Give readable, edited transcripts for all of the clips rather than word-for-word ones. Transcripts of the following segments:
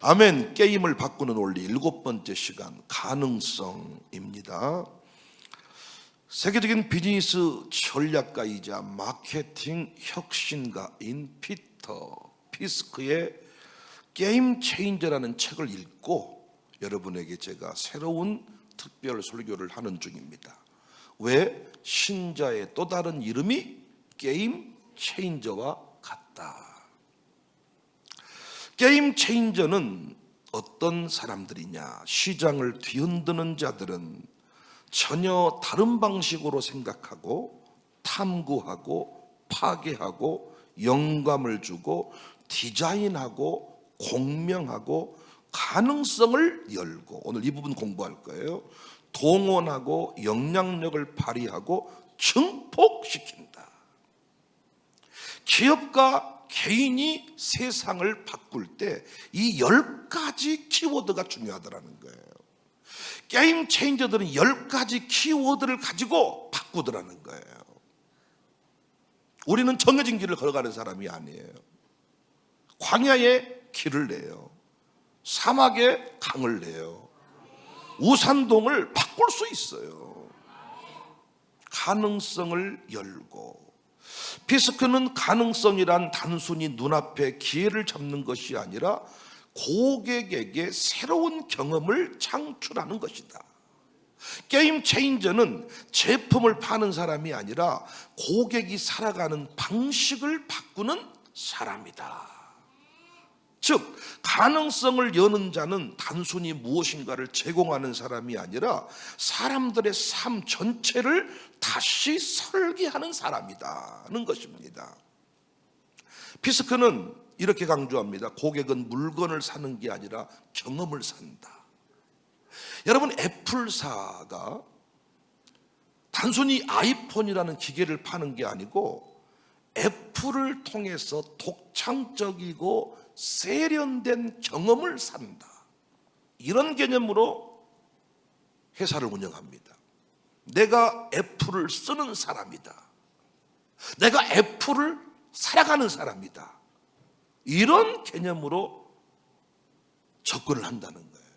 아멘. 게임을 바꾸는 원리 7번째 시간, 가능성입니다. 세계적인 비즈니스 전략가이자 마케팅 혁신가인 피터 피스크의 게임 체인저라는 책을 읽고 여러분에게 제가 새로운 특별 설교를 하는 중입니다. 왜? 신자의 또 다른 이름이 게임 체인저와 같다. 게임 체인저는 어떤 사람들이냐? 시장을 뒤흔드는 자들은 전혀 다른 방식으로 생각하고 탐구하고 파괴하고 영감을 주고 디자인하고 공명하고 가능성을 열고, 오늘 이 부분 공부할 거예요. 동원하고 영향력을 발휘하고 증폭시킨다. 기업가 개인이 세상을 바꿀 때 이 10가지 키워드가 중요하더라는 거예요. 게임 체인저들은 10가지 키워드를 가지고 바꾸더라는 거예요. 우리는 정해진 길을 걸어가는 사람이 아니에요. 광야에 길을 내요. 사막에 강을 내요. 우산동을 바꿀 수 있어요. 가능성을 열고. 피스크는 가능성이란 단순히 눈앞에 기회를 잡는 것이 아니라 고객에게 새로운 경험을 창출하는 것이다. 게임 체인저는 제품을 파는 사람이 아니라 고객이 살아가는 방식을 바꾸는 사람이다. 즉, 가능성을 여는 자는 단순히 무엇인가를 제공하는 사람이 아니라 사람들의 삶 전체를 다시 설계하는 사람이다는 것입니다. 피스크는 이렇게 강조합니다. 고객은 물건을 사는 게 아니라 경험을 산다. 여러분, 애플사가 단순히 아이폰이라는 기계를 파는 게 아니고 애플을 통해서 독창적이고 세련된 경험을 산다. 이런 개념으로 회사를 운영합니다. 내가 애플을 쓰는 사람이다. 내가 애플을 살아가는 사람이다. 이런 개념으로 접근을 한다는 거예요.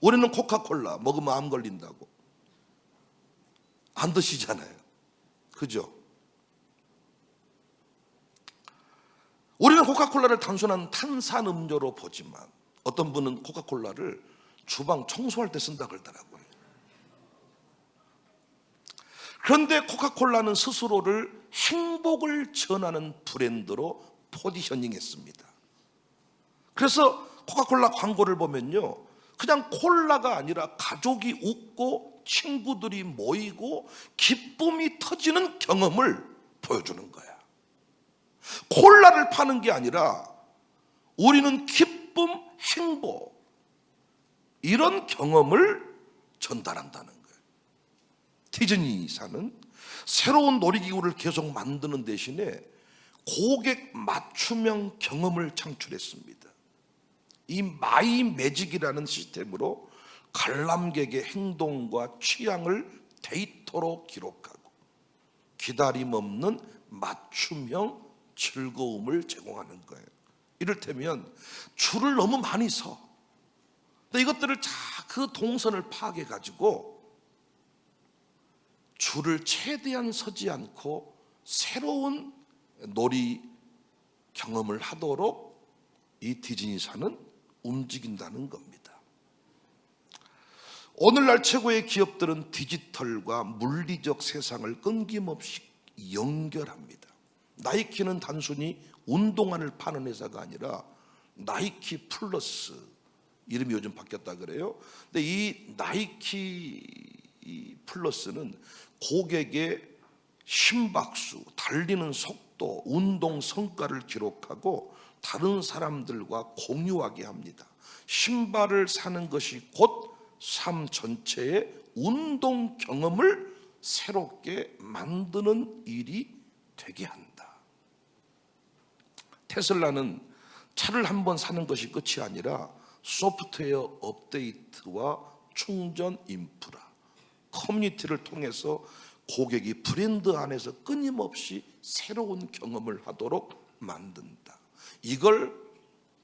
우리는 코카콜라 먹으면 암 걸린다고 안 드시잖아요. 그죠? 우리는 코카콜라를 단순한 탄산음료로 보지만 어떤 분은 코카콜라를 주방 청소할 때 쓴다 그러더라고요. 그런데 코카콜라는 스스로를 행복을 전하는 브랜드로 포지셔닝했습니다. 그래서 코카콜라 광고를 보면요, 그냥 콜라가 아니라 가족이 웃고 친구들이 모이고 기쁨이 터지는 경험을 보여주는 거야. 콜라를 파는 게 아니라 우리는 기쁨, 행복, 이런 경험을 전달한다는 거예요. 디즈니사는 새로운 놀이기구를 계속 만드는 대신에 고객 맞춤형 경험을 창출했습니다. 이 마이 매직이라는 시스템으로 관람객의 행동과 취향을 데이터로 기록하고 기다림 없는 맞춤형 즐거움을 제공하는 거예요. 이를테면 줄을 너무 많이 서. 근데 이것들을 그 동선을 파악해 가지고 줄을 최대한 서지 않고 새로운 놀이 경험을 하도록 이 디즈니사는 움직인다는 겁니다. 오늘날 최고의 기업들은 디지털과 물리적 세상을 끊김없이 연결합니다. 나이키는 단순히 운동화를 파는 회사가 아니라 나이키 플러스, 이름이 요즘 바뀌었다 그래요. 근데 이 나이키 플러스는 고객의 심박수, 달리는 속도, 운동 성과를 기록하고 다른 사람들과 공유하게 합니다. 신발을 사는 것이 곧 삶 전체의 운동 경험을 새롭게 만드는 일이 되게 한다. 테슬라는 차를 한번 사는 것이 끝이 아니라 소프트웨어 업데이트와 충전 인프라, 커뮤니티를 통해서 고객이 브랜드 안에서 끊임없이 새로운 경험을 하도록 만든다. 이걸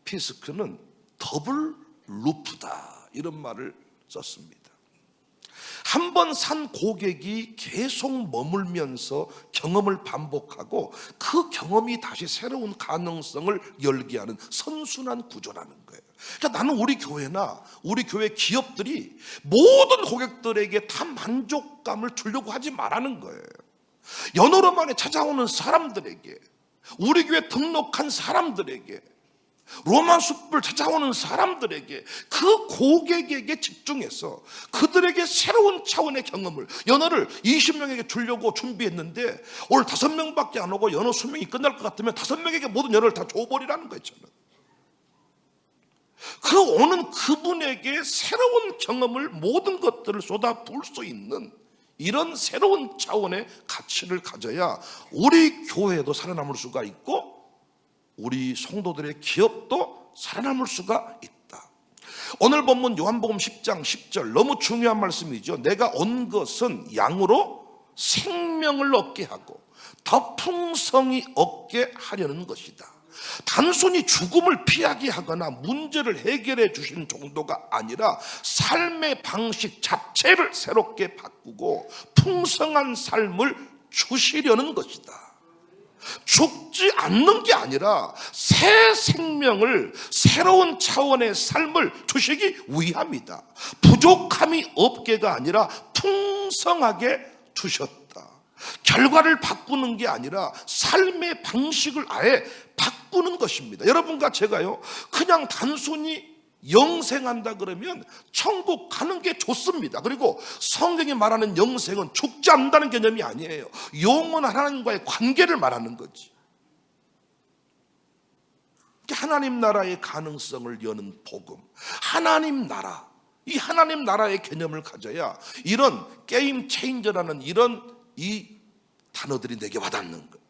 피스크는 더블 루프다, 이런 말을 썼습니다. 한 번 산 고객이 계속 머물면서 경험을 반복하고 그 경험이 다시 새로운 가능성을 열게 하는 선순환 구조라는 거예요. 그러니까 나는 우리 교회나 우리 교회 기업들이 모든 고객들에게 다 만족감을 주려고 하지 말라는 거예요. 연호로 만에 찾아오는 사람들에게, 우리 교회 등록한 사람들에게, 로마 숲을 찾아오는 사람들에게, 그 고객에게 집중해서 그들에게 새로운 차원의 경험을, 연어를 20명에게 주려고 준비했는데 오늘 5명밖에 안 오고 연어 수명이 끝날 것 같으면 5명에게 모든 연어를 다 줘버리라는 거예요. 저는 그 오는 그분에게 새로운 경험을, 모든 것들을 쏟아부을 수 있는 이런 새로운 차원의 가치를 가져야 우리 교회도 살아남을 수가 있고 우리 성도들의 기업도 살아남을 수가 있다. 오늘 본문 요한복음 10장 10절, 너무 중요한 말씀이죠. 내가 온 것은 양으로 생명을 얻게 하고 더 풍성히 얻게 하려는 것이다. 단순히 죽음을 피하게 하거나 문제를 해결해 주시는 정도가 아니라 삶의 방식 자체를 새롭게 바꾸고 풍성한 삶을 주시려는 것이다. 죽지 않는 게 아니라 새 생명을, 새로운 차원의 삶을 주시기 위함이다. 부족함이 없게가 아니라 풍성하게 주셨다. 결과를 바꾸는 게 아니라 삶의 방식을 아예 바꾸는 것입니다. 여러분과 제가요, 그냥 단순히 영생한다 그러면 천국 가는 게 좋습니다. 그리고 성경이 말하는 영생은 죽지 않는다는 개념이 아니에요. 영원한 하나님과의 관계를 말하는 거지. 하나님 나라의 가능성을 여는 복음, 하나님 나라, 이 하나님 나라의 개념을 가져야 이런 게임 체인저라는 이 단어들이 내게 와닿는 거예요.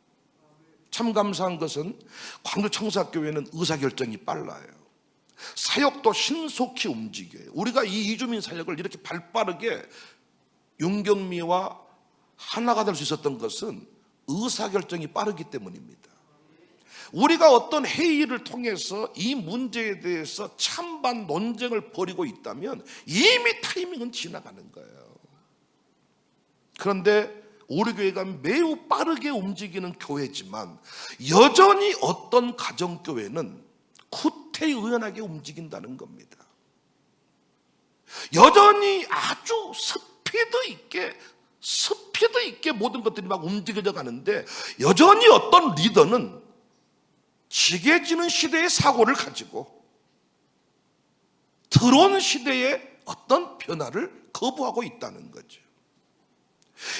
참 감사한 것은 광주 청사교회는 의사결정이 빨라요. 사역도 신속히 움직여요. 우리가 이 이주민 사역을 이렇게 발빠르게 윤경미와 하나가 될 수 있었던 것은 의사결정이 빠르기 때문입니다. 우리가 어떤 회의를 통해서 이 문제에 대해서 찬반 논쟁을 벌이고 있다면 이미 타이밍은 지나가는 거예요. 그런데 우리 교회가 매우 빠르게 움직이는 교회지만 여전히 어떤 가정교회는 구태의연하게 움직인다는 겁니다. 여전히 아주 스피드 있게 모든 것들이 막 움직여져 가는데 여전히 어떤 리더는 지게지는 시대의 사고를 가지고 드론 시대의 어떤 변화를 거부하고 있다는 거죠.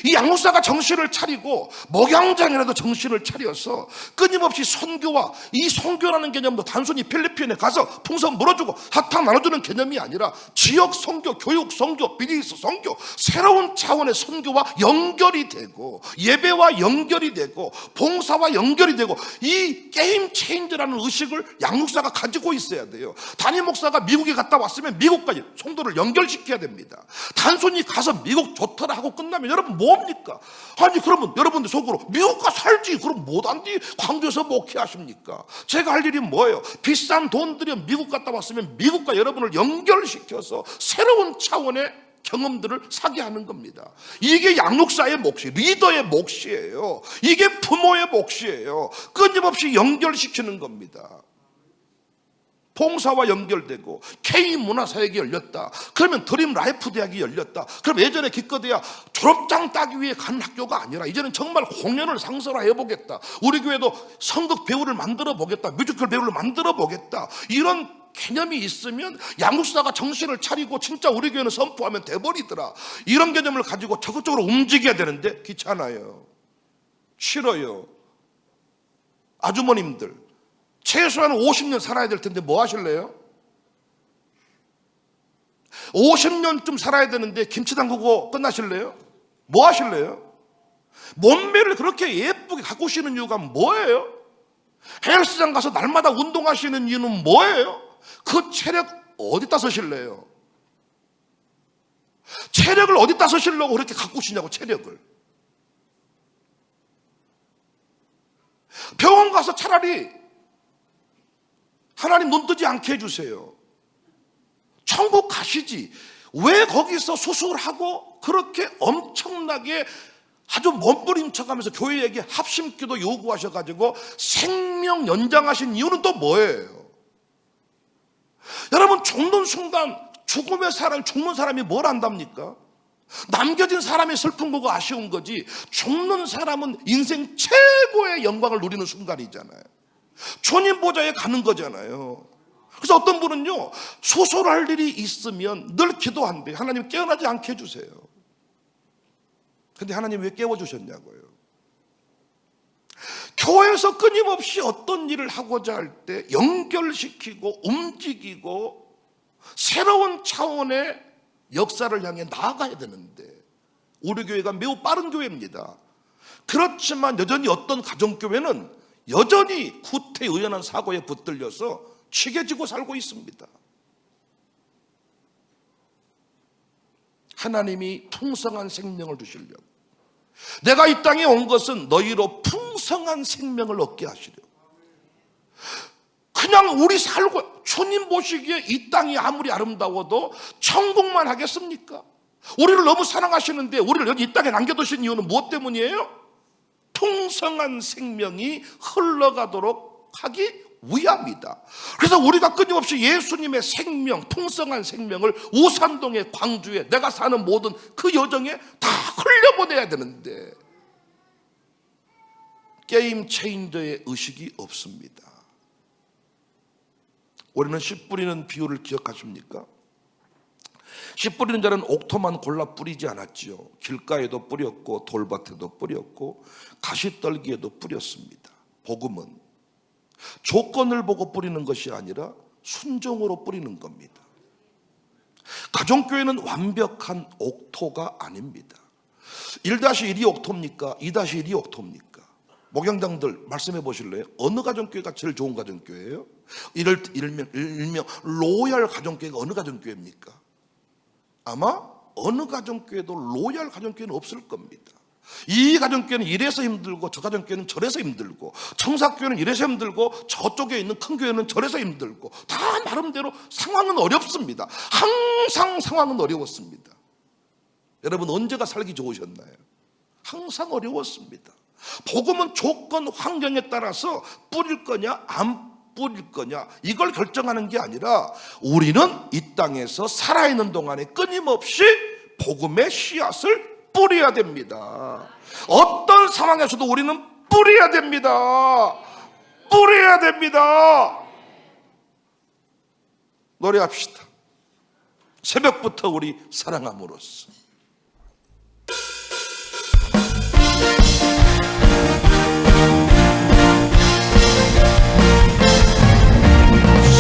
이 양목사가 정신을 차리고 목양장이라도 정신을 차려서 끊임없이 선교와 이 선교라는 개념도 단순히 필리핀에 가서 풍선 물어주고 사탕 나눠주는 개념이 아니라 지역 선교, 교육 선교, 비즈니스 선교, 새로운 차원의 선교와 연결이 되고 예배와 연결이 되고 봉사와 연결이 되고 이 게임 체인저라는 의식을 양목사가 가지고 있어야 돼요. 담임 목사가 미국에 갔다 왔으면 미국까지 성도를 연결시켜야 됩니다. 단순히 가서 미국 좋더라 하고 끝나면 여러분 뭡니까? 아니 그러면 여러분들 속으로 미국 가 살지 그럼 못한디 광주에서 목회하십니까? 제가 할 일이 뭐예요? 비싼 돈 들여 미국 갔다 왔으면 미국과 여러분을 연결시켜서 새로운 차원의 경험들을 사게 하는 겁니다. 이게 양육사의 몫이, 리더의 몫이에요. 이게 부모의 몫이에요. 끊임없이 연결시키는 겁니다. 봉사와 연결되고 K문화사역이 열렸다. 그러면 드림 라이프 대학이 열렸다. 그럼 예전에 기껏해야 졸업장 따기 위해 가는 학교가 아니라 이제는 정말 공연을 상설화해보겠다. 우리 교회도 성극 배우를 만들어 보겠다. 뮤지컬 배우를 만들어 보겠다. 이런 개념이 있으면 양육사가 정신을 차리고 진짜 우리 교회는 선포하면 돼버리더라. 이런 개념을 가지고 적극적으로 움직여야 되는데 귀찮아요. 싫어요. 아주머님들 최소한 50년 살아야 될 텐데 뭐 하실래요? 50년쯤 살아야 되는데 김치 담그고 끝나실래요? 뭐 하실래요? 몸매를 그렇게 예쁘게 가꾸시는 이유가 뭐예요? 헬스장 가서 날마다 운동하시는 이유는 뭐예요? 그 체력 어디다 쓰실래요? 체력을 어디다 쓰시려고 그렇게 가꾸시냐고. 체력을 병원 가서 차라리 하나님 눈 뜨지 않게 해주세요. 천국 가시지 왜 거기서 수술하고 그렇게 엄청나게 아주 몸부림쳐가면서 교회에게 합심기도 요구하셔가지고 생명 연장하신 이유는 또 뭐예요? 여러분, 죽는 순간 죽는 사람이 뭘 안답니까? 남겨진 사람이 슬픈 거고 아쉬운 거지, 죽는 사람은 인생 최고의 영광을 누리는 순간이잖아요. 주님 보좌에 가는 거잖아요. 그래서 어떤 분은요, 수술할 일이 있으면 늘 기도한대. 하나님 깨어나지 않게 해주세요. 근데 하나님 왜 깨워주셨냐고요. 교회에서 끊임없이 어떤 일을 하고자 할 때 연결시키고 움직이고 새로운 차원의 역사를 향해 나아가야 되는데, 우리 교회가 매우 빠른 교회입니다. 그렇지만 여전히 어떤 가정교회는 여전히 구태의연한 사고에 붙들려서 치게지고 살고 있습니다. 하나님이 풍성한 생명을 주시려고, 내가 이 땅에 온 것은 너희로 풍성한 생명을 얻게 하시려고. 그냥 우리 살고, 주님 보시기에 이 땅이 아무리 아름다워도 천국만 하겠습니까? 우리를 너무 사랑하시는데 우리를 여기 이 땅에 남겨두신 이유는 무엇 때문이에요? 풍성한 생명이 흘러가도록 하기 위함이다. 그래서 우리가 끊임없이 예수님의 생명, 풍성한 생명을 우산동에, 광주에, 내가 사는 모든 그 여정에 다 흘려보내야 되는데 게임 체인저의 의식이 없습니다. 우리는 씨 뿌리는 비유를 기억하십니까? 씨 뿌리는 자는 옥토만 골라 뿌리지 않았지요. 길가에도 뿌렸고 돌밭에도 뿌렸고 가시떨기에도 뿌렸습니다. 복음은 조건을 보고 뿌리는 것이 아니라 순종으로 뿌리는 겁니다. 가정교회는 완벽한 옥토가 아닙니다. 1-1이 옥토입니까? 2-1이 옥토입니까? 목양장들 말씀해 보실래요? 어느 가정교회가 제일 좋은 가정교회예요? 일명 로얄 가정교회가 어느 가정교회입니까? 아마 어느 가정교회도 로얄 가정교회는 없을 겁니다. 이 가정교회는 이래서 힘들고 저 가정교회는 저래서 힘들고, 청사교회는 이래서 힘들고 저쪽에 있는 큰 교회는 저래서 힘들고, 다 나름대로 상황은 어렵습니다. 항상 상황은 어려웠습니다. 여러분, 언제가 살기 좋으셨나요? 항상 어려웠습니다. 복음은 조건, 환경에 따라서 뿌릴 거냐 안 뿌릴 거냐 이걸 결정하는 게 아니라, 우리는 이 땅에서 살아있는 동안에 끊임없이 복음의 씨앗을 뿌려야 됩니다. 어떤 상황에서도 우리는 뿌려야 됩니다. 뿌려야 됩니다. 노래합시다. 새벽부터 우리 사랑함으로써.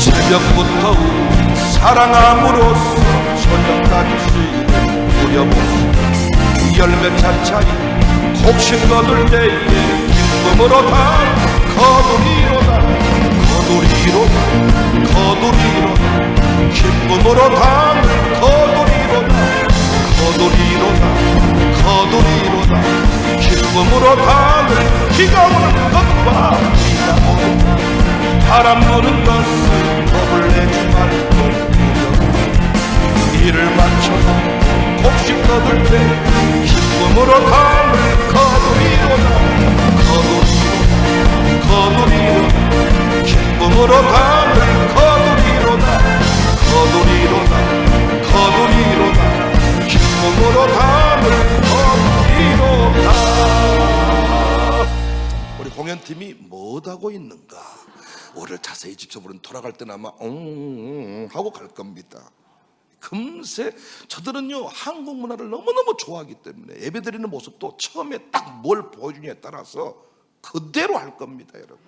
새벽부터 우리 사랑함으로써 저녁까지 씨를 뿌려보시오. 열매 차차이 곡식 거둘 때에 기쁨으로 다 거두리로다. 거두리로다. 거두리로다. 기쁨으로 다 거두리로다. 거두리로다. 거두리로다. 기쁨으로 다 비가 오는 것과 비가 오는 것, 바람 부는 것을 겁을 내지 말고 이를 맞춰서 곡식 거둘 때 기쁨으로 담을 거두리로다. 거두리로다. 거두리로다. 기쁨으로 담을 거두리로다. 거두리로다. 거두리로다. 기쁨으로 담을 거두리로다. 우리 공연팀이 뭐하고 있는가? 우리를 자세히 지켜보는, 돌아갈 때는 아마 하고 갈 겁니다. 금세 저들은요, 한국 문화를 너무너무 좋아하기 때문에 예배드리는 모습도 처음에 딱 뭘 보여주냐에 따라서 그대로 할 겁니다. 여러분,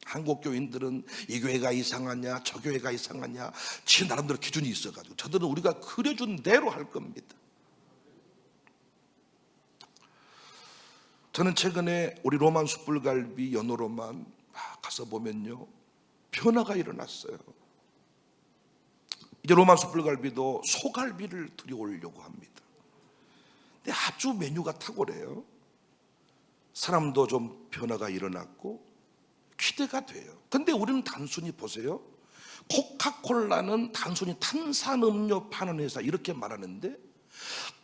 한국 교인들은 이 교회가 이상하냐 저 교회가 이상하냐 지 나름대로 기준이 있어가지고 저들은 우리가 그려준 대로 할 겁니다. 저는 최근에 우리 로만 숯불갈비 연어로만 가서 보면요, 변화가 일어났어요. 이제 로만 숯불갈비도 소갈비를 들여오려고 합니다. 근데 아주 메뉴가 탁월해요. 사람도 좀 변화가 일어났고 기대가 돼요. 근데 우리는 단순히 보세요, 코카콜라는 단순히 탄산음료 파는 회사 이렇게 말하는데,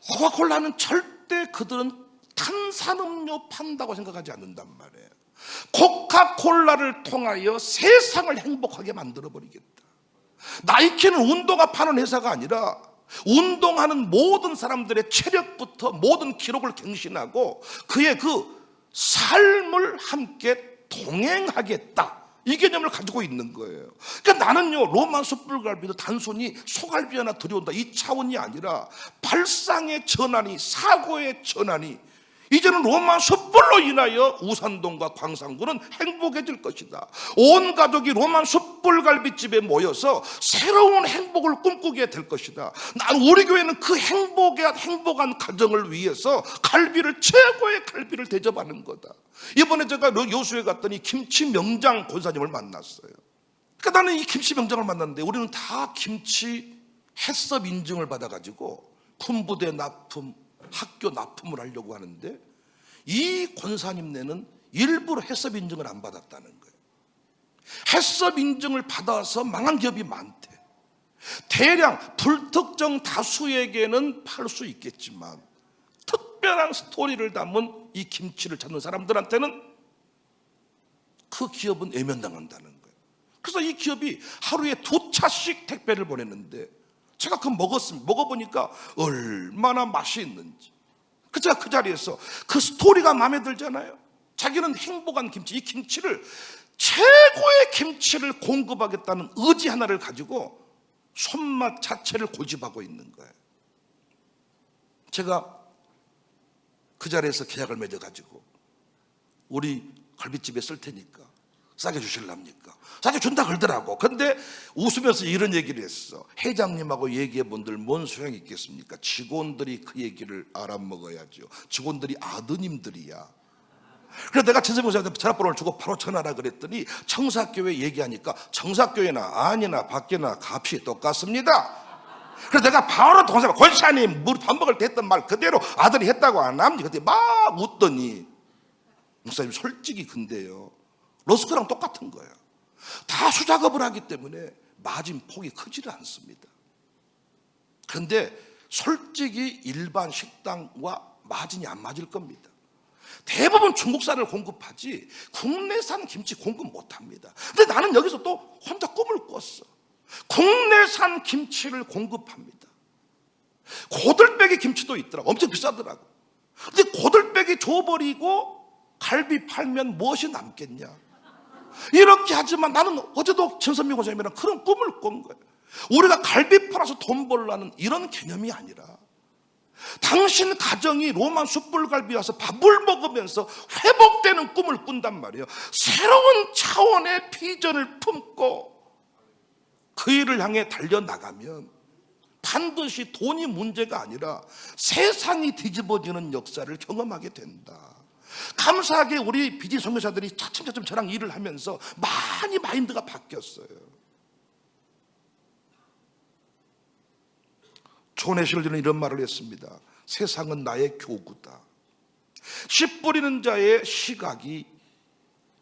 코카콜라는 절대 그들은 탄산음료 판다고 생각하지 않는단 말이에요. 코카콜라를 통하여 세상을 행복하게 만들어버리겠다. 나이키는 운동화 파는 회사가 아니라 운동하는 모든 사람들의 체력부터 모든 기록을 갱신하고 그의 그 삶을 함께 동행하겠다, 이 개념을 가지고 있는 거예요. 그러니까 나는요, 로마 숯불갈비도 단순히 소갈비 하나 들여온다 이 차원이 아니라 발상의 전환이, 사고의 전환이, 이제는 로마 숯불로 인하여 우산동과 광산구는 행복해질 것이다. 온 가족이 로마 숯불갈비집에 모여서 새로운 행복을 꿈꾸게 될 것이다. 우리 교회는 그 행복한 가정을 위해서 갈비를, 최고의 갈비를 대접하는 거다. 이번에 제가 여수에 갔더니 김치 명장 권사님을 만났어요. 그러니까 나는 이 김치 명장을 만났는데, 우리는 다 김치 해썹 인증을 받아가지고 군부대 납품, 학교 납품을 하려고 하는데, 이 권사님네는 일부러 해썹 인증을 안 받았다는 거예요. 해썹 인증을 받아서 망한 기업이 많대. 대량 불특정 다수에게는 팔 수 있겠지만 특별한 스토리를 담은 이 김치를 찾는 사람들한테는 그 기업은 외면당한다는 거예요. 그래서 이 기업이 하루에 2차씩 택배를 보냈는데, 제가 그거 먹어보니까 얼마나 맛이 있는지. 제가 그 자리에서 그 스토리가 마음에 들잖아요. 자기는 행복한 김치, 이 김치를, 최고의 김치를 공급하겠다는 의지 하나를 가지고 손맛 자체를 고집하고 있는 거예요. 제가 그 자리에서 계약을 맺어가지고 우리 갈비집에 쓸 테니까 싸게 주실랍니까? 싸게 준다 그러더라고. 근데 웃으면서 이런 얘기를 했어. 회장님하고 얘기해 본들 뭔 소용이 있겠습니까? 직원들이 그 얘기를 알아먹어야죠. 직원들이 아드님들이야. 그래서 내가 전세무사한테 전화번호를 주고 바로 전화라 그랬더니 청사교회 얘기하니까, 청사교회나 안이나 밖이나 값이 똑같습니다. 그래서 내가 바로 동생아, 권사님 밥 먹을 때 했던 말 그대로 아들이 했다고 안 합니까? 그때 막 웃더니, 목사님 솔직히 근데요, 러스크랑 똑같은 거예요. 다 수작업을 하기 때문에 마진 폭이 크지를 않습니다. 그런데 솔직히 일반 식당과 마진이 안 맞을 겁니다. 대부분 중국산을 공급하지 국내산 김치 공급 못합니다. 근데 나는 여기서 또 혼자 꿈을 꿨어. 국내산 김치를 공급합니다. 고들빼기 김치도 있더라고. 엄청 비싸더라고. 근데 고들빼기 줘버리고 갈비 팔면 무엇이 남겠냐, 이렇게 하지만 나는 어제도 전선미 권사님이랑 그런 꿈을 꾼 거예요. 우리가 갈비 팔아서 돈 벌라는 이런 개념이 아니라, 당신 가정이 로마 숯불갈비 와서 밥을 먹으면서 회복되는 꿈을 꾼단 말이에요. 새로운 차원의 비전을 품고 그 일을 향해 달려나가면 반드시 돈이 문제가 아니라 세상이 뒤집어지는 역사를 경험하게 된다. 감사하게 우리 비지 선교사들이 차츰차츰 저랑 일을 하면서 많이 마인드가 바뀌었어요. 존 애슐리는 이런 말을 했습니다. 세상은 나의 교구다. 씨 뿌리는 자의 시각이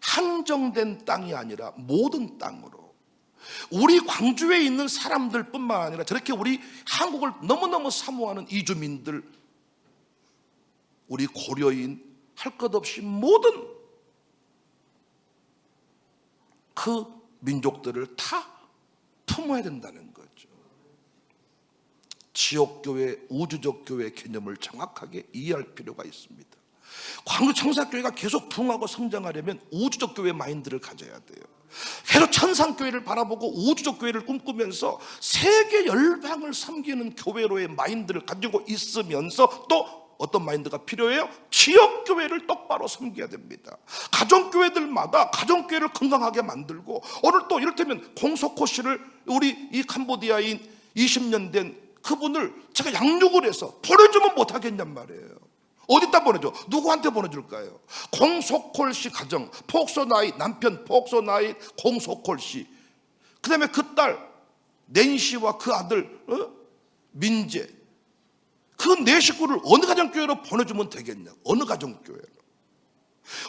한정된 땅이 아니라 모든 땅으로, 우리 광주에 있는 사람들 뿐만 아니라 저렇게 우리 한국을 너무너무 사모하는 이주민들, 우리 고려인, 할 것 없이 모든 그 민족들을 다 품어야 된다는 거죠. 지역교회, 우주적 교회 개념을 정확하게 이해할 필요가 있습니다. 광주 청사교회가 계속 부흥하고 성장하려면 우주적 교회 마인드를 가져야 돼요. 계속 천상교회를 바라보고 우주적 교회를 꿈꾸면서 세계 열방을 섬기는 교회로의 마인드를 가지고 있으면서 또 어떤 마인드가 필요해요? 지역교회를 똑바로 섬겨야 됩니다. 가정교회들마다 가정교회를 건강하게 만들고, 오늘 또 이를테면 공소코 씨를, 우리 이 캄보디아인 20년 된 그분을 제가 양육을 해서 보내주면 못하겠냔 말이에요. 어디다 보내줘? 누구한테 보내줄까요? 공소콜 씨 가정, 폭소나잇, 남편 폭소나잇, 공소콜 씨, 그 다음에 그 딸 낸시와 그 아들 민재, 그 네 식구를 어느 가정교회로 보내주면 되겠냐? 어느 가정교회로?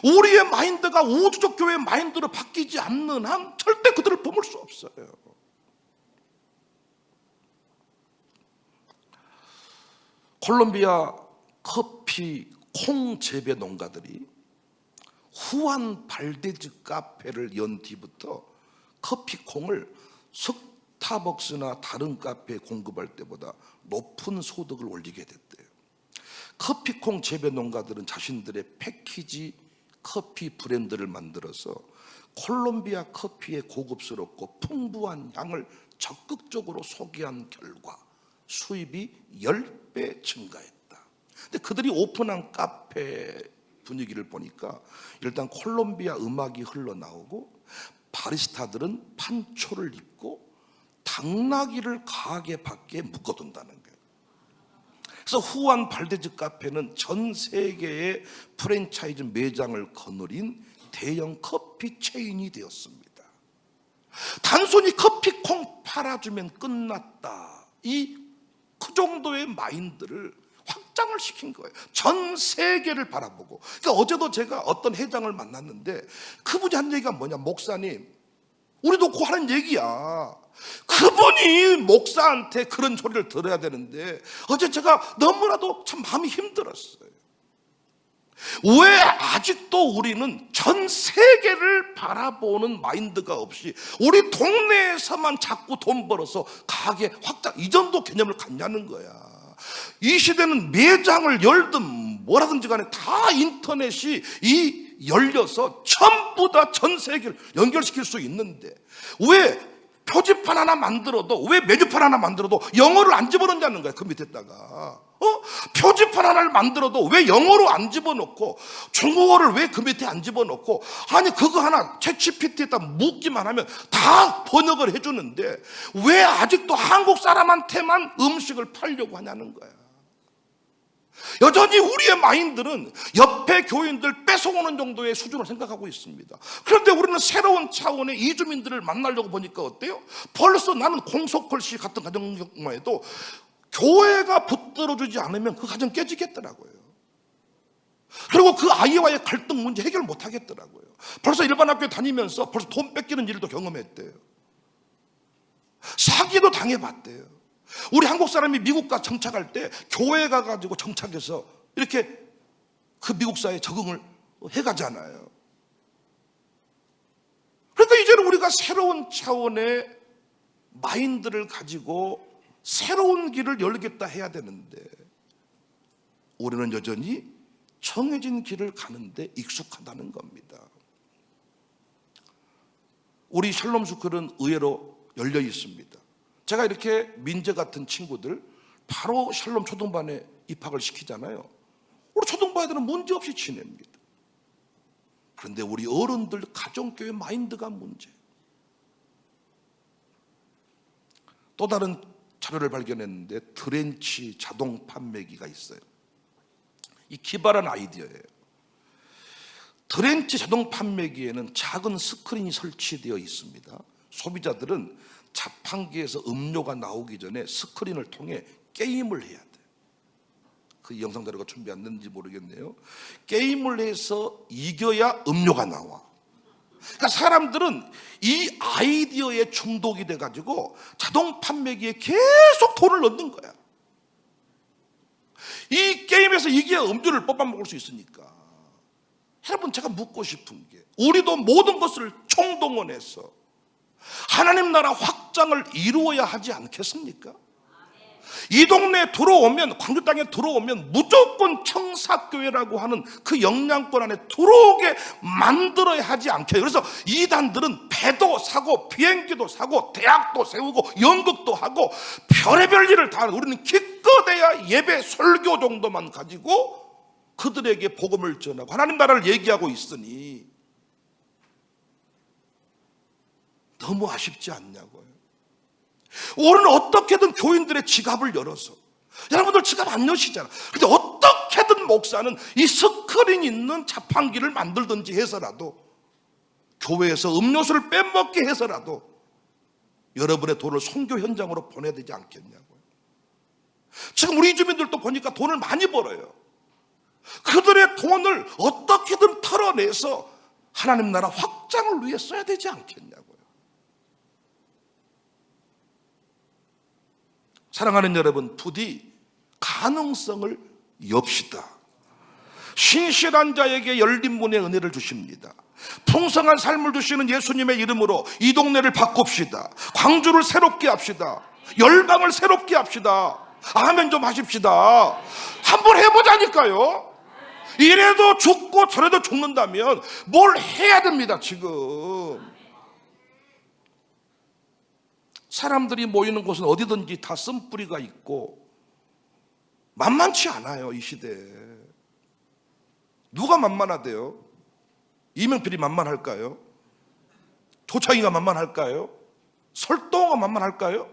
우리의 마인드가 우주적 교회의 마인드로 바뀌지 않는 한 절대 그들을 품을 수 없어요. 콜롬비아 커피 콩 재배 농가들이 후안 발데즈 카페를 연 뒤부터 커피 콩을 스타벅스나 다른 카페에 공급할 때보다 높은 소득을 올리게 됐대요. 커피콩 재배 농가들은 자신들의 패키지 커피 브랜드를 만들어서 콜롬비아 커피의 고급스럽고 풍부한 향을 적극적으로 소개한 결과 수입이 10배 증가했다. 근데 그들이 오픈한 카페 분위기를 보니까 일단 콜롬비아 음악이 흘러나오고 바리스타들은 판초를 입고 당나귀를 가게 밖에 묶어둔다는 거예요. 그래서 후안 발데즈 카페는 전 세계의 프랜차이즈 매장을 거느린 대형 커피 체인이 되었습니다. 단순히 커피콩 팔아주면 끝났다, 그 정도의 마인드를 확장을 시킨 거예요. 전 세계를 바라보고. 그러니까 어제도 제가 어떤 회장을 만났는데 그분이 한 얘기가 뭐냐, 목사님, 우리도 그 하는 얘기야. 그분이 목사한테 그런 소리를 들어야 되는데 어제 제가 너무나도 참 마음이 힘들었어요. 왜 아직도 우리는 전 세계를 바라보는 마인드가 없이 우리 동네에서만 자꾸 돈 벌어서 가게 확장, 이 정도 개념을 갖냐는 거야. 이 시대는 매장을 열든 뭐라든지 간에 다 인터넷이 열려서 전부 다 전 세계를 연결시킬 수 있는데 왜 표지판 하나 만들어도, 왜 메뉴판 하나 만들어도 영어를 안 집어넣냐는 거야. 그 밑에다가 표지판 하나를 만들어도 왜 영어로 안 집어넣고 중국어를 왜 그 밑에 안 집어넣고, 아니 그거 하나 챗GPT에다 묻기만 하면 다 번역을 해주는데 왜 아직도 한국 사람한테만 음식을 팔려고 하냐는 거야. 여전히 우리의 마인드는 옆에 교인들 뺏어오는 정도의 수준을 생각하고 있습니다. 그런데 우리는 새로운 차원의 이주민들을 만나려고 보니까 어때요? 벌써 나는 공석홀씨 같은 가정에도 교회가 붙들어주지 않으면 그 가정 깨지겠더라고요. 그리고 그 아이와의 갈등 문제 해결 못 하겠더라고요. 벌써 일반 학교에 다니면서 벌써 돈 뺏기는 일도 경험했대요. 사기도 당해봤대요. 우리 한국 사람이 미국 가 정착할 때 교회 가가지고 정착해서 이렇게 그 미국 사회에 적응을 해가잖아요. 그러니까 이제는 우리가 새로운 차원의 마인드를 가지고 새로운 길을 열겠다 해야 되는데 우리는 여전히 정해진 길을 가는데 익숙하다는 겁니다. 우리 샬롬 스쿨은 의외로 열려 있습니다. 제가 이렇게 민재 같은 친구들 바로 샬롬 초등반에 입학을 시키잖아요. 우리 초등부 애들은 문제없이 지냅니다. 그런데 우리 어른들 가정교회 마인드가 문제. 또 다른 자료를 발견했는데 드렌치 자동 판매기가 있어요. 이 기발한 아이디어예요. 드렌치 자동 판매기에는 작은 스크린이 설치되어 있습니다. 소비자들은 자판기에서 음료가 나오기 전에 스크린을 통해 게임을 해야 돼. 그 영상 자료가 준비 안 됐는지 모르겠네요. 게임을 해서 이겨야 음료가 나와. 그러니까 사람들은 이 아이디어에 중독이 돼가지고 자동 판매기에 계속 돈을 넣는 거야. 이 게임에서 이겨야 음료를 뽑아 먹을 수 있으니까. 여러분, 제가 묻고 싶은 게, 우리도 모든 것을 총동원해서 하나님 나라 확장을 이루어야 하지 않겠습니까? 이 동네에 들어오면, 광주 땅에 들어오면 무조건 청사교회라고 하는 그 영향권 안에 들어오게 만들어야 하지 않겠어요? 그래서 이단들은 배도 사고 비행기도 사고 대학도 세우고 연극도 하고 별의별 일을 다 하는, 우리는 기껏해야 예배 설교 정도만 가지고 그들에게 복음을 전하고 하나님 나라를 얘기하고 있으니 너무 아쉽지 않냐고요. 우리는 어떻게든 교인들의 지갑을 열어서, 여러분들 지갑 안 여시잖아. 근데 어떻게든 목사는 이 스크린 있는 자판기를 만들든지 해서라도, 교회에서 음료수를 빼먹게 해서라도 여러분의 돈을 선교 현장으로 보내야 되지 않겠냐고요. 지금 우리 주민들도 보니까 돈을 많이 벌어요. 그들의 돈을 어떻게든 털어내서 하나님 나라 확장을 위해 써야 되지 않겠냐고요. 사랑하는 여러분, 부디 가능성을 엽시다. 신실한 자에게 열린 문의 은혜를 주십니다. 풍성한 삶을 주시는 예수님의 이름으로 이 동네를 바꿉시다. 광주를 새롭게 합시다. 열방을 새롭게 합시다. 아멘 좀 하십시다. 한번 해보자니까요. 이래도 죽고 저래도 죽는다면 뭘 해야 됩니다. 지금 사람들이 모이는 곳은 어디든지 다 쓴뿌리가 있고 만만치 않아요. 이 시대에 누가 만만하대요? 이명필이 만만할까요? 조창이가 만만할까요? 설동호가 만만할까요?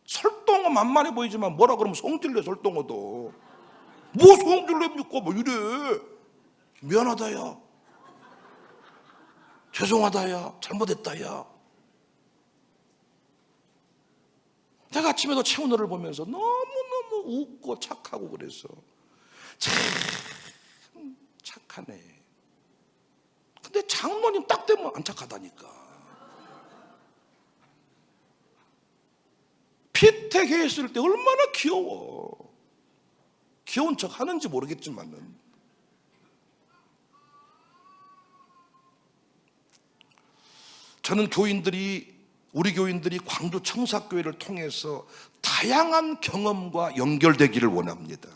설동호 만만해 보이지만 뭐라 그러면 송질래. 설동호도 뭐 송질래입니까? 뭐 이래. 미안하다 야, 죄송하다 야, 잘못했다 야. 내가 아침에도 최은호를 보면서 너무너무 웃고 착하고 그래서 참 착하네. 근데 장로님 딱 되면 안 착하다니까. 피택해 있을 때 얼마나 귀여워. 귀여운 척 하는지 모르겠지만은 저는 우리 교인들이 광주 청사교회를 통해서 다양한 경험과 연결되기를 원합니다.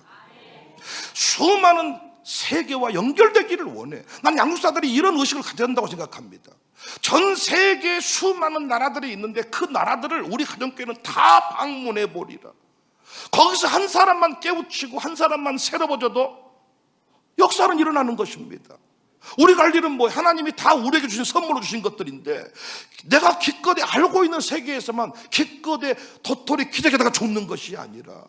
수많은 세계와 연결되기를 원해. 난 양육사들이 이런 의식을 가져야 한다고 생각합니다. 전 세계 수많은 나라들이 있는데 그 나라들을 우리 가정교회는 다 방문해 보리라. 거기서 한 사람만 깨우치고 한 사람만 새로워져도 역사는 일어나는 것입니다. 우리가 할 일은 뭐 하나님이 다 우리에게 주신 선물로 주신 것들인데 내가 기껏해 알고 있는 세계에서만 기껏해 도토리 기적에다가 죽는 것이 아니라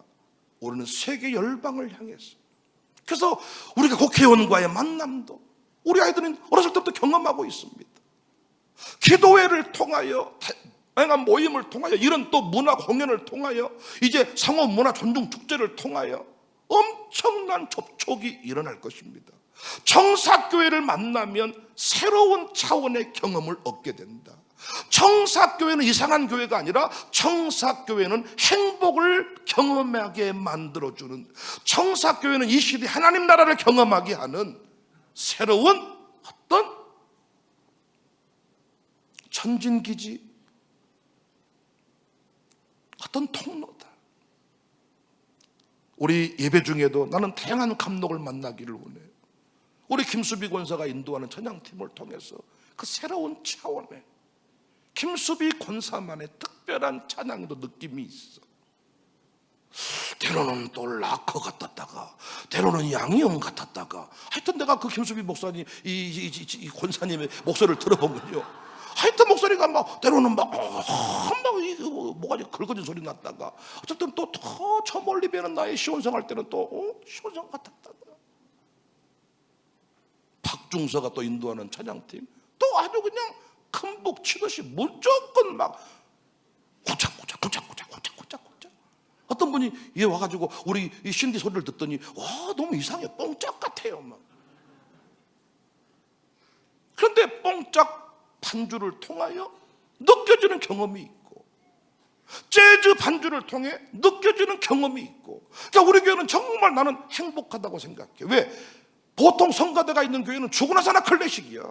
우리는 세계 열방을 향해서, 그래서 우리가 국회의원과의 만남도 우리 아이들은 어렸을 때부터 경험하고 있습니다. 기도회를 통하여, 다양한 모임을 통하여, 이런 또 문화 공연을 통하여, 이제 상호 문화 존중 축제를 통하여 엄청난 접촉이 일어날 것입니다. 청사교회를 만나면 새로운 차원의 경험을 얻게 된다. 청사교회는 이상한 교회가 아니라 청사교회는 행복을 경험하게 만들어주는, 청사교회는 이 시대 하나님 나라를 경험하게 하는 새로운 어떤 전진기지, 어떤 통로다. 우리 예배 중에도 나는 다양한 감독을 만나기를 원해요. 우리 김수비 권사가 인도하는 찬양팀을 통해서 그 새로운 차원의 김수비 권사만의 특별한 찬양도 느낌이 있어. 때로는 또 락커 같았다가 때로는 양희영 같았다가, 하여튼 내가 그 김수비 목사님 이 권사님의 목소리를 들어보면요, 하여튼 목소리가 막 때로는 막 뭐가 긁어진 소리 났다가, 어쨌든 또 더 저 멀리 배는 나의 시온성 때는 또 시온성 같았다가, 박중서가 또 인도하는 찬양팀 또 아주 그냥 큰 복 치듯이 무조건 막 고짝고짝 어떤 분이 얘 와가지고 우리 이 신디 소리를 듣더니 와 너무 이상해, 뽕짝 같아요 막. 그런데 뽕짝 반주를 통하여 느껴지는 경험이 있고, 재즈 반주를 통해 느껴지는 경험이 있고, 그러니까 우리 교회는 정말 나는 행복하다고 생각해. 왜? 보통 성가대가 있는 교회는 죽고 나서 하나 클래식이야.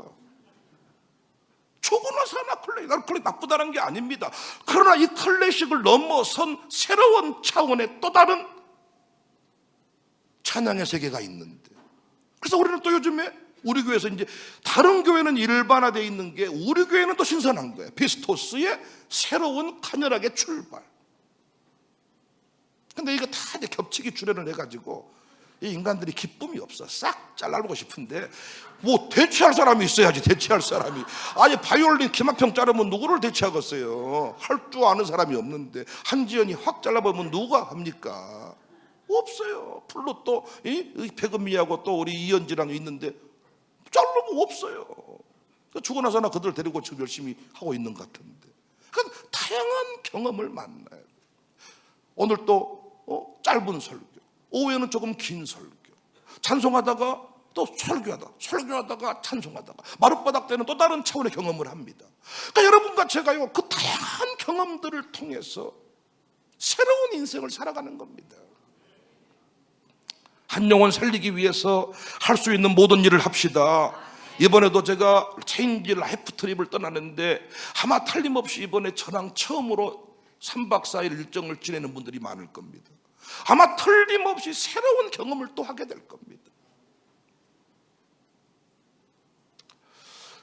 죽고 나서 하나 클래식. 나는 클래식 나쁘다는 게 아닙니다. 그러나 이 클래식을 넘어선 새로운 차원의 또 다른 찬양의 세계가 있는데, 그래서 우리는 또 요즘에 우리 교회에서 이제 다른 교회는 일반화되어 있는 게 우리 교회는 또 신선한 거예요. 피스토스의 새로운 카녀락의 출발. 근데 이거 다 이제 겹치기 출연을 해가지고 이 인간들이 기쁨이 없어. 싹 잘라보고 싶은데 뭐 대체할 사람이 있어야지. 대체할 사람이. 아니 바이올린 김학평 자르면 누구를 대체하겠어요? 할 줄 아는 사람이 없는데 한지연이 확 잘라보면 누가 합니까? 없어요. 플룻도 백은미하고 또 우리 이현지랑 있는데 자르면 없어요. 죽고 나서나 그들 데리고 지금 열심히 하고 있는 것 같은데. 그러니까 다양한 경험을 만나요. 오늘 또 짧은 설교, 오후에는 조금 긴 설교, 찬송하다가 또 설교하다가 찬송하다가 마룻바닥 때는 또 다른 차원의 경험을 합니다. 그러니까 여러분과 제가요 그 다양한 경험들을 통해서 새로운 인생을 살아가는 겁니다. 한 영혼 살리기 위해서 할 수 있는 모든 일을 합시다. 이번에도 제가 체인지 라이프 트립을 떠나는데 아마 틀림없이 이번에 저랑 처음으로 3박 4일 일정을 지내는 분들이 많을 겁니다. 아마 틀림없이 새로운 경험을 또 하게 될 겁니다.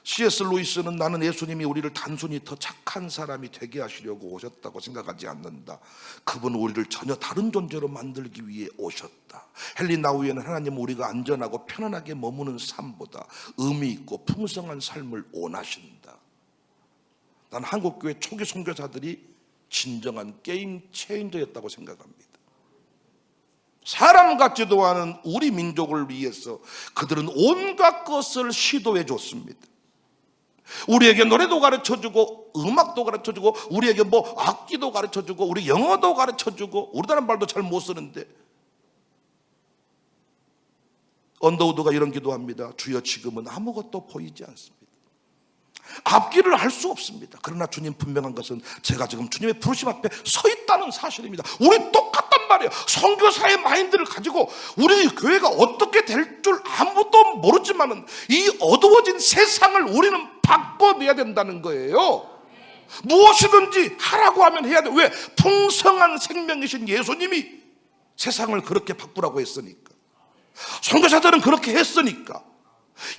C.S. 루이스는 나는 예수님이 우리를 단순히 더 착한 사람이 되게 하시려고 오셨다고 생각하지 않는다. 그분은 우리를 전혀 다른 존재로 만들기 위해 오셨다. 헨리 나우이는 하나님은 우리가 안전하고 편안하게 머무는 삶보다 의미 있고 풍성한 삶을 원하신다. 난 한국교회 초기 선교사들이 진정한 게임 체인저였다고 생각합니다. 사람 같지도 않은 우리 민족을 위해서 그들은 온갖 것을 시도해 줬습니다. 우리에게 노래도 가르쳐주고 음악도 가르쳐주고 우리에게 뭐 악기도 가르쳐주고 우리 영어도 가르쳐주고 우리나라 말도 잘 못 쓰는데 언더우드가 이런 기도합니다. 주여 지금은 아무것도 보이지 않습니다. 앞길을 알 수 없습니다. 그러나 주님 분명한 것은 제가 지금 주님의 부르심 앞에 서 있다는 사실입니다. 우리 똑같단 말이에요. 선교사의 마인드를 가지고 우리 교회가 어떻게 될 줄 아무도 모르지만은 이 어두워진 세상을 우리는 바꿔내야 된다는 거예요. 무엇이든지 하라고 하면 해야 돼. 왜? 풍성한 생명이신 예수님이 세상을 그렇게 바꾸라고 했으니까. 선교사들은 그렇게 했으니까.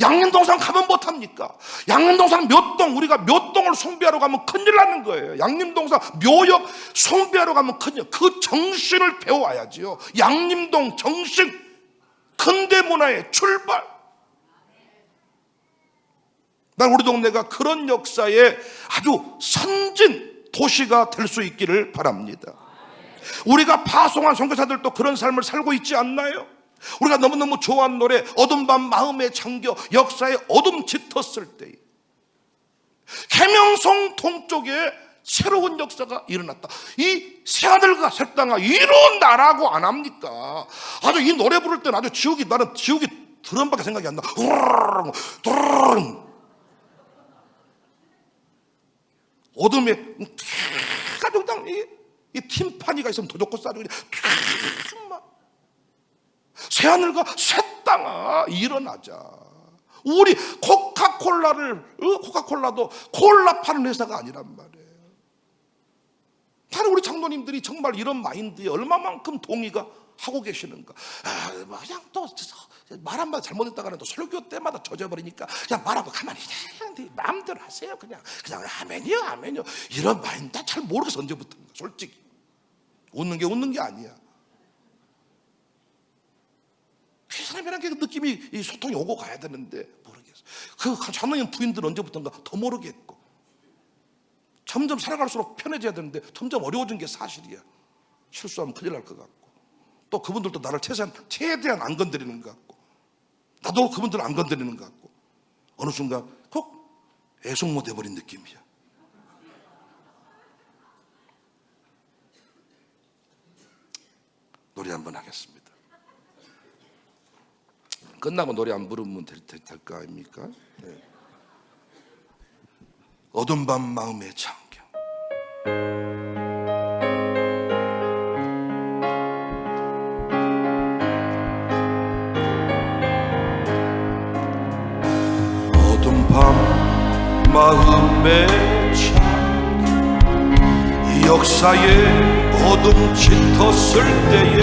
양림동산 가면 못합니까? 양림동산 몇 동, 우리가 몇 동을 숭배하러 가면 큰일 나는 거예요. 양림동산 묘역 숭배하러 가면 큰일. 그 정신을 배워와야지요. 양림동 정신, 근대문화의 출발. 난 우리 동네가 그런 역사의 아주 선진 도시가 될 수 있기를 바랍니다. 우리가 파송한 선교사들도 그런 삶을 살고 있지 않나요? 우리가 너무너무 좋아하는 노래 어둠 밤 마음에 잠겨 역사의 어둠 짙었을 때 계명성 동쪽에 새로운 역사가 일어났다. 이 새하늘과 새 땅아 일어나라고 안 합니까? 아주 이 노래 부를 때는 아주 지옥이, 나는 지옥이 드럼밖에 생각이 안 나. 어둠에 가족당 이 팀파니가 있으면 더 좋고 싸죠. 새하늘과 새 땅아 일어나자. 우리 코카콜라도 콜라 파는 회사가 아니란 말이에요. 다른 우리 장로님들이 정말 이런 마인드에 얼마만큼 동의가 하고 계시는가. 그냥 또 말 한마디 잘못했다가는 또 설교 때마다 젖어버리니까 그냥 말하고 가만히 그냥 마음대로 하세요. 그냥 아멘이요 아멘이요. 이런 마인드 잘 모르겠어. 언제부터인가. 솔직히 웃는 게 아니야. 그 사람이란 게 느낌이 이 소통이 오고 가야 되는데 모르겠어. 그 장로님 부인들은 언제부턴가 더 모르겠고 점점 살아갈수록 편해져야 되는데 점점 어려워진 게 사실이야. 실수하면 큰일 날 것 같고 또 그분들도 나를 최대한 안 건드리는 것 같고 나도 그분들을 안 건드리는 것 같고 어느 순간 꼭 애송모 돼버린 느낌이야. 노래 한번 하겠습니다. 끝나고 노래 안 부르면 될까 아닙니까? 네. 어둠 밤 마음에 잠겨 어둠 밤 마음에 잠겨 이 역사에 어둠 짙었을 때에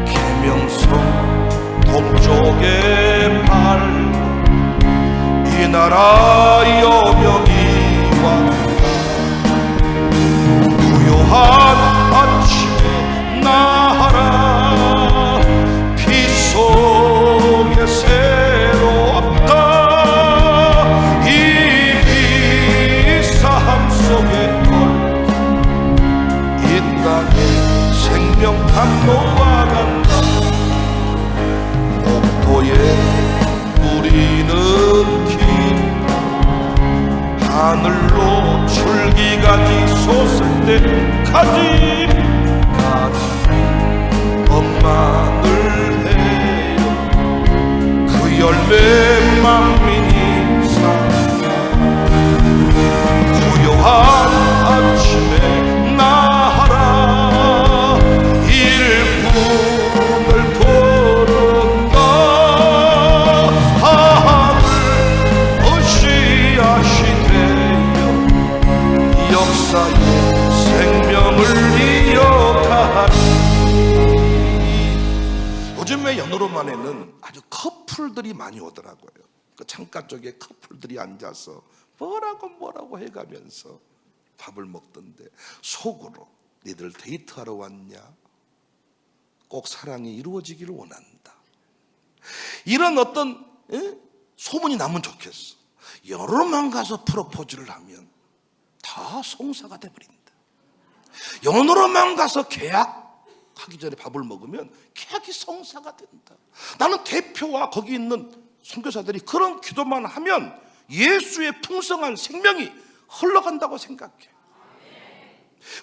계명성 동쪽의 발 이 나라 여명이 왔다. 부요한 아침에 나하라 피 속에 새롭다. 이 비사함 속에 이 땅에 생명 담로와 간다. 우리는 긴 하늘로 줄기까지 솟을 때까지 엄마늘 해요. 그 열매만 미니 부요한 아침에 나하라 일꾼을 있더라고요. 그 창가 쪽에 커플들이 앉아서 뭐라고 해가면서 밥을 먹던데 속으로 니들 데이트하러 왔냐? 꼭 사랑이 이루어지기를 원한다. 이런 어떤 소문이 나면 좋겠어. 연으로만 가서 프로포즈를 하면 다 송사가 돼버린다. 연으로만 가서 계약하기 전에 밥을 먹으면 계약이 송사가 된다. 나는 대표와 거기 있는 선교사들이 그런 기도만 하면 예수의 풍성한 생명이 흘러간다고 생각해.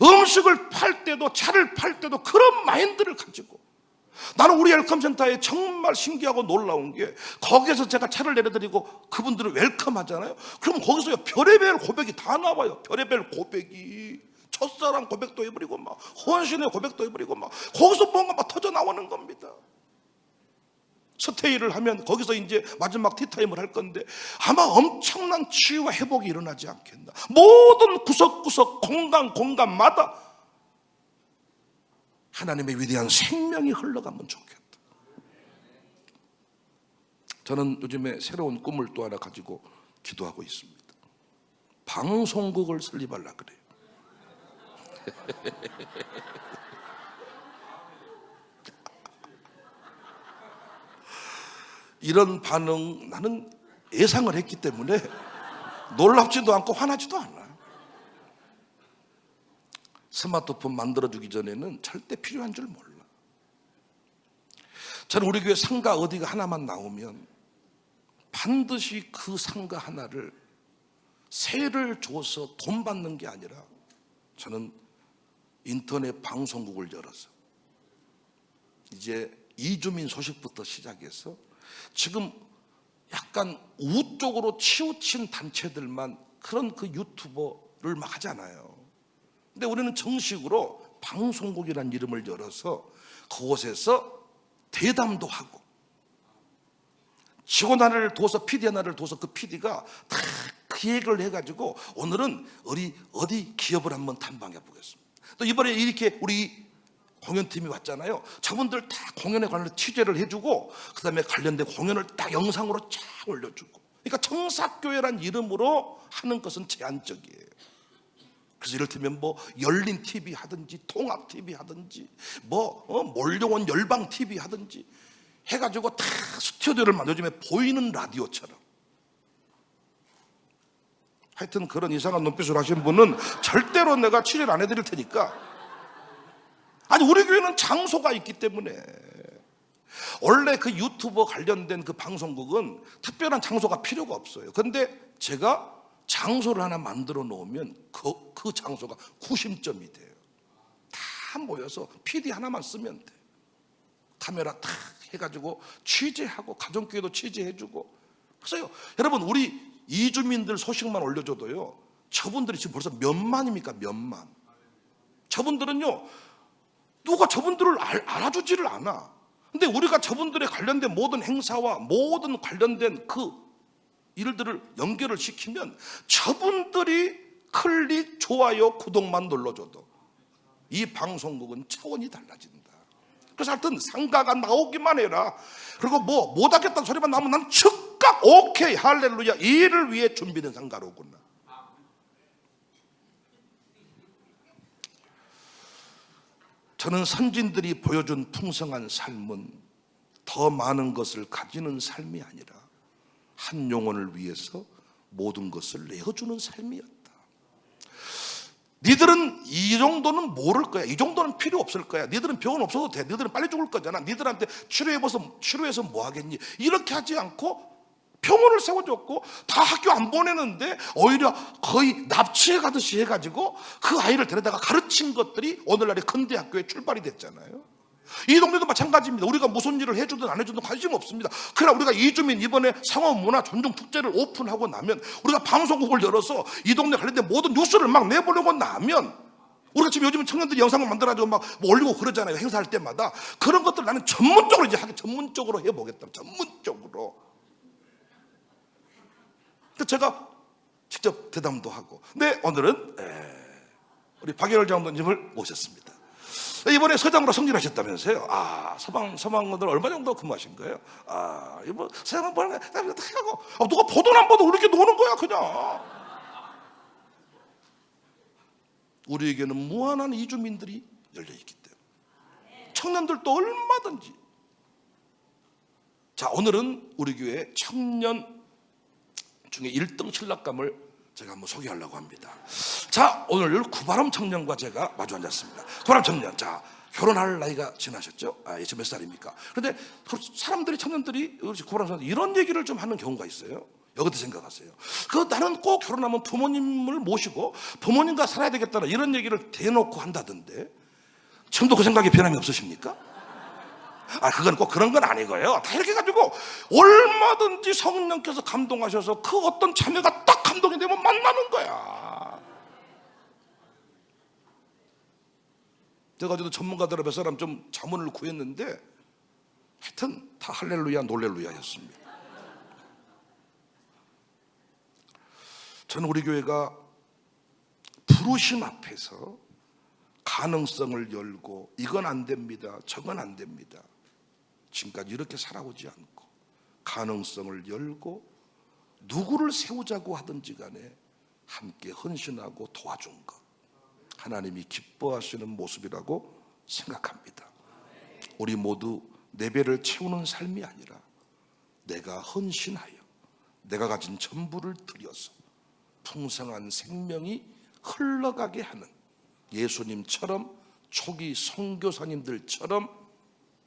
음식을 팔 때도 차를 팔 때도 그런 마인드를 가지고, 나는 우리 웰컴센터에 정말 신기하고 놀라운 게, 거기에서 제가 차를 내려드리고 그분들을 웰컴하잖아요. 그럼 거기서 별의별 고백이 다 나와요. 별의별 고백이, 첫사랑 고백도 해버리고 막 헌신의 고백도 해버리고 막 거기서 뭔가 막 터져 나오는 겁니다. 스테이를 하면 거기서 이제 마지막 티타임을 할 건데 아마 엄청난 치유와 회복이 일어나지 않겠나. 모든 구석구석 공간마다 하나님의 위대한 생명이 흘러가면 좋겠다. 저는 요즘에 새로운 꿈을 또 하나 가지고 기도하고 있습니다. 방송국을 설립하려고 그래요. 이런 반응 나는 예상을 했기 때문에 놀랍지도 않고 화나지도 않아요. 스마트폰 만들어주기 전에는 절대 필요한 줄 몰라. 저는 우리 교회 상가 어디가 하나만 나오면 반드시 그 상가 하나를 세를 줘서 돈 받는 게 아니라 저는 인터넷 방송국을 열어서 이제 이주민 소식부터 시작해서 지금 약간 우 쪽으로 치우친 단체들만 그런 그 유튜버를 막 하잖아요. 근데 우리는 정식으로 방송국이라는 이름을 열어서 그곳에서 대담도 하고, 직원 하나를 둬서 PD 하나를 둬서 그 PD가 다 그 얘기를 해가지고 오늘은 어디 기업을 한번 탐방해 보겠습니다. 또 이번에 이렇게 우리 공연팀이 왔잖아요. 저분들 다 공연에 관련해서 취재를 해주고 그 다음에 관련된 공연을 딱 영상으로 쫙 올려주고. 그러니까 청사교회란 이름으로 하는 것은 제한적이에요. 그래서 이를테면 뭐 열린 TV 하든지 통합 TV 하든지 몰려온 열방 TV 하든지 해가지고 다 스튜디오를 요즘에 보이는 라디오처럼. 하여튼 그런 이상한 눈빛을 하신 분은 절대로 내가 치료를 안 해드릴 테니까. 아니, 우리 교회는 장소가 있기 때문에. 원래 그 유튜버 관련된 그 방송국은 특별한 장소가 필요가 없어요. 근데 제가 장소를 하나 만들어 놓으면 그 장소가 구심점이 돼요. 다 모여서 PD 하나만 쓰면 돼. 카메라 탁 해가지고 취재하고 가정교회도 취재해주고. 그래서요, 여러분, 우리 이주민들 소식만 올려줘도요, 저분들이 지금 벌써 몇만입니까? 몇만. 저분들은요, 누가 저분들을 알아주지를 않아. 근데 우리가 저분들의 관련된 모든 행사와 모든 관련된 그 일들을 연결을 시키면 저분들이 클릭, 좋아요, 구독만 눌러줘도 이 방송국은 차원이 달라진다. 그래서 하여튼 상가가 나오기만 해라. 그리고 뭐 못하겠다는 소리만 나오면 난 즉각 오케이, 할렐루야, 이를 위해 준비된 상가로구나. 저는 선진들이 보여준 풍성한 삶은 더 많은 것을 가지는 삶이 아니라 한 영혼을 위해서 모든 것을 내어주는 삶이었다. 니들은 이 정도는 모를 거야. 이 정도는 필요 없을 거야. 니들은 병원 없어도 돼. 니들은 빨리 죽을 거잖아. 니들한테 치료해서 뭐 하겠니? 이렇게 하지 않고 병원을 세워줬고 다 학교 안 보내는데 오히려 거의 납치해 가듯이 해가지고 그 아이를 데려다가 가르친 것들이 오늘날의 근대학교의 출발이 됐잖아요. 이 동네도 마찬가지입니다. 우리가 무슨 일을 해주든 안 해주든 관심 없습니다. 그러나 우리가 이주민 이번에 상업문화 전통축제를 오픈하고 나면, 우리가 방송국을 열어서 이 동네 관련된 모든 뉴스를 막 내보내고 나면, 우리가 지금 요즘 청년들이 영상을 만들어가지고 막 올리고 그러잖아요. 행사할 때마다. 그런 것들 나는 전문적으로 전문적으로 해보겠다. 전문적으로. 제가 직접 대담도 하고. 근데 오늘은 우리 박예열 장로님을 모셨습니다. 이번에 서장으로 승진하셨다면서요. 서방들 얼마 정도 근무하신 거예요? 이거 서장 뭐 하고 누가 보도 안 보도 이렇게 노는 거야 그냥. 우리에게는 무한한 이주민들이 열려있기 때문에 청년들도 얼마든지. 자, 오늘은 우리 교회 청년 중에 1등 신랑감을 제가 한번 소개하려고 합니다. 자, 오늘 구바람 청년과 제가 마주 앉았습니다. 구바람 청년, 자, 결혼할 나이가 지나셨죠? 지금 몇 살입니까? 그런데 사람들이, 청년들이 구바람 청년 이런 얘기를 좀 하는 경우가 있어요. 여기도 생각하세요. 나는 꼭 결혼하면 부모님을 모시고 부모님과 살아야 되겠다는 이런 얘기를 대놓고 한다던데, 지금도 그 생각에 변함이 없으십니까? 그건 꼭 그런 건 아니고요. 다 이렇게 가지고 얼마든지 성령께서 감동하셔서 그 어떤 자매가 딱 감동이 되면 만나는 거야. 제가 어제도 전문가들 몇 사람 좀 자문을 구했는데 하여튼 다 할렐루야 놀렐루야였습니다. 저는 우리 교회가 부르심 앞에서 가능성을 열고 이건 안 됩니다, 저건 안 됩니다, 지금까지 이렇게 살아오지 않고 가능성을 열고 누구를 세우자고 하든지 간에 함께 헌신하고 도와준 것, 하나님이 기뻐하시는 모습이라고 생각합니다. 우리 모두 내 배를 채우는 삶이 아니라 내가 헌신하여 내가 가진 전부를 들여서 풍성한 생명이 흘러가게 하는 예수님처럼, 초기 선교사님들처럼,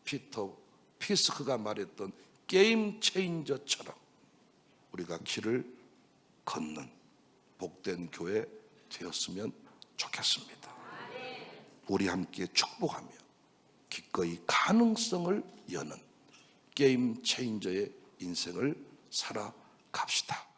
피터 피스크가 말했던 게임 체인저처럼 우리가 길을 걷는 복된 교회 되었으면 좋겠습니다. 우리 함께 축복하며 기꺼이 가능성을 여는 게임 체인저의 인생을 살아갑시다.